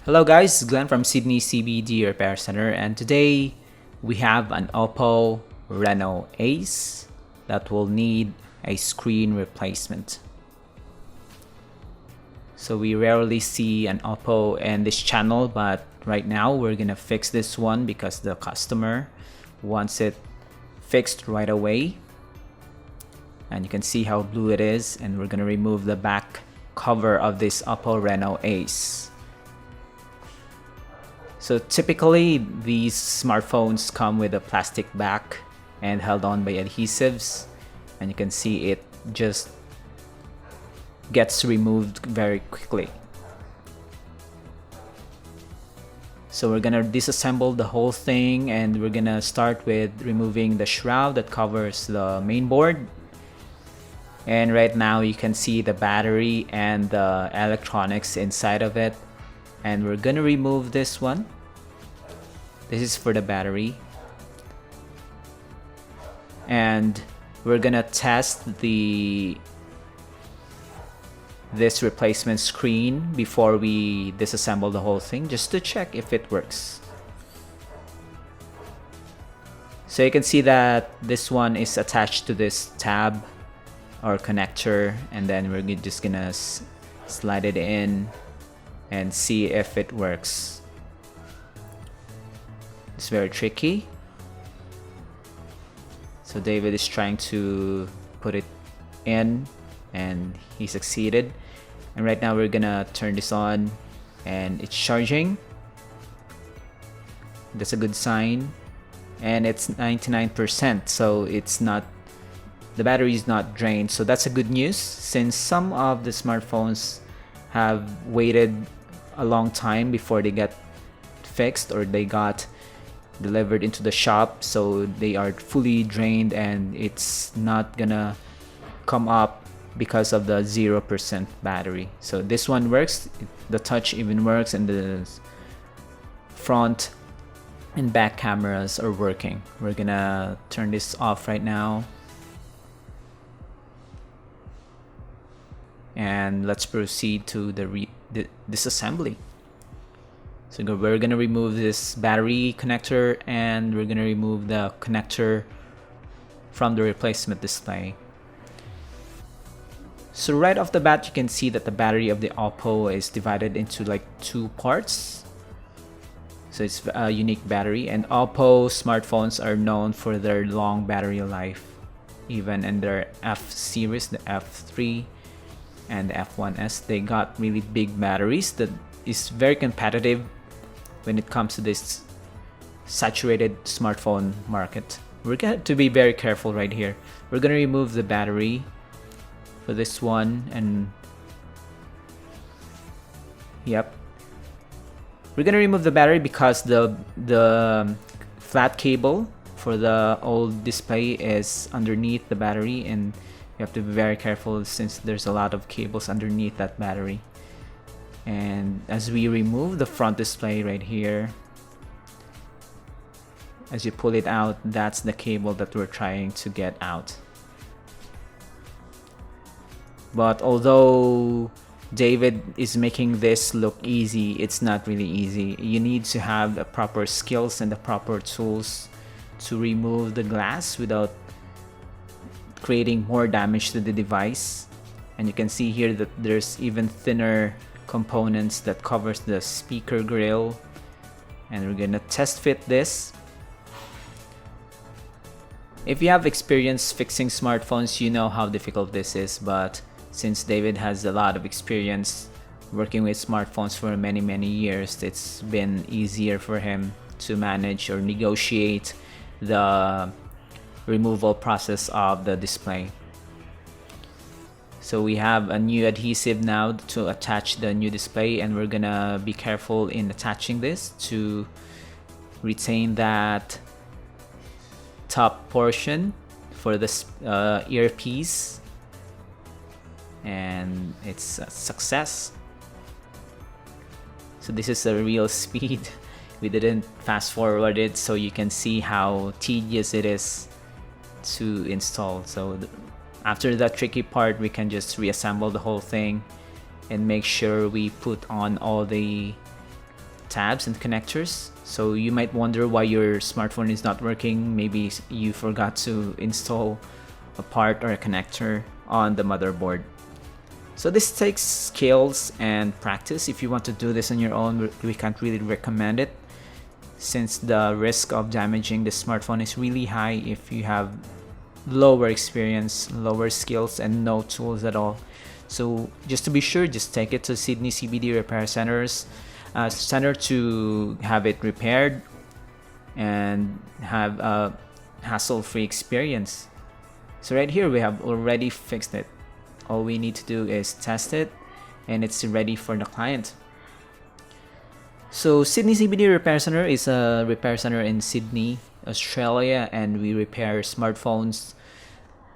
Hello guys, Glenn from Sydney CBD Repair Center, and today we have an Oppo Reno Ace that will need a screen replacement. So we rarely see an Oppo in this channel, but right now we're gonna fix this one because the customer wants it fixed right away. And you can see how blue it is, and we're gonna remove the back cover of this Oppo Reno Ace. So typically these smartphones come with a plastic back and held on by adhesives, and you can see it just gets removed very quickly. So we're gonna disassemble the whole thing, and we're gonna start with removing the shroud that covers the main board. And right now you can see the battery and the electronics inside of it. And we're gonna remove this one. This is for the battery. And we're gonna test this replacement screen before we disassemble the whole thing, just to check if it works. So you can see that this one is attached to this tab or connector, and then we're just gonna slide it in and see if it works. It's very tricky. So David is trying to put it in and he succeeded. And right now we're gonna turn this on and it's charging. That's a good sign. And it's 99%, so it's not, the battery is not drained. So that's a good news, since some of the smartphones have waited a long time before they get fixed or they got delivered into the shop, so they are fully drained and it's not gonna come up because of the 0% battery. So this one works, the touch even works, and the front and back cameras are working. We're gonna turn this off right now. And let's proceed to the disassembly. So we're gonna remove this battery connector, and we're gonna remove the connector from the replacement display. So right off the bat, you can see that the battery of the Oppo is divided into like two parts. So it's a unique battery, and Oppo smartphones are known for their long battery life. Even in their F series, the F3 and the F1S, they got really big batteries that is very competitive when it comes to this saturated smartphone market. We're going to be very careful right here. We're going to remove the battery for this one, and yep, we're going to remove the battery because the flat cable for the old display is underneath the battery, and you have to be very careful since there's a lot of cables underneath that battery. And as we remove the front display right here, as you pull it out, that's the cable that we're trying to get out. But although David is making this look easy, it's not really easy. You need to have the proper skills and the proper tools to remove the glass without creating more damage to the device. And you can see here that there's even thinner components that covers the speaker grill, and we're gonna test fit this. If you have experience fixing smartphones, you know how difficult this is, but since David has a lot of experience working with smartphones for many years, it's been easier for him to manage or negotiate the removal process of the display. So we have a new adhesive now to attach the new display, and we're gonna be careful in attaching this to retain that top portion for this earpiece. And it's a success. So this is a real speed. We didn't fast forward it, so you can see how tedious it is to install. So after that tricky part, we can just reassemble the whole thing and make sure we put on all the tabs and connectors. So you might wonder why your smartphone is not working. Maybe you forgot to install a part or a connector on the motherboard. So this takes skills and practice. If you want to do this on your own, we can't really recommend it, since the risk of damaging the smartphone is really high if you have lower experience, lower skills, and no tools at all. So just to be sure, just take it to Sydney CBD repair center to have it repaired and have a hassle-free experience. So right here we have already fixed it. All we need to do is test it and it's ready for the client. So Sydney CBD Repair Center is a repair center in Sydney, Australia, and we repair smartphones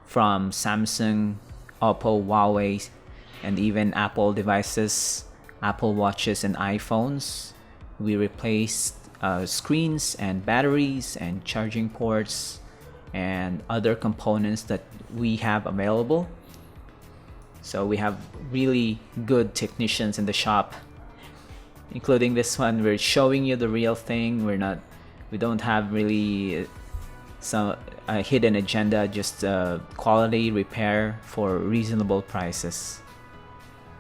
from Samsung, Oppo, Huawei, and even Apple devices, Apple Watches and iPhones. We replace screens and batteries and charging ports and other components that we have available. So we have really good technicians in the shop, including this one. We're showing you the real thing. We don't have really some hidden agenda, just quality repair for reasonable prices.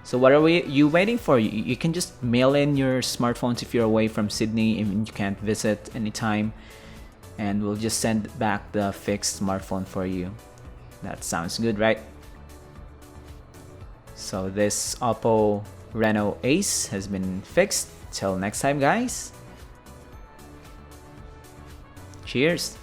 So what are you waiting for? You can just mail in your smartphones if you're away from Sydney and you can't visit anytime, and we'll just send back the fixed smartphone for you. That sounds good, right? So this Oppo Reno Ace has been fixed. Till next time, guys. Cheers.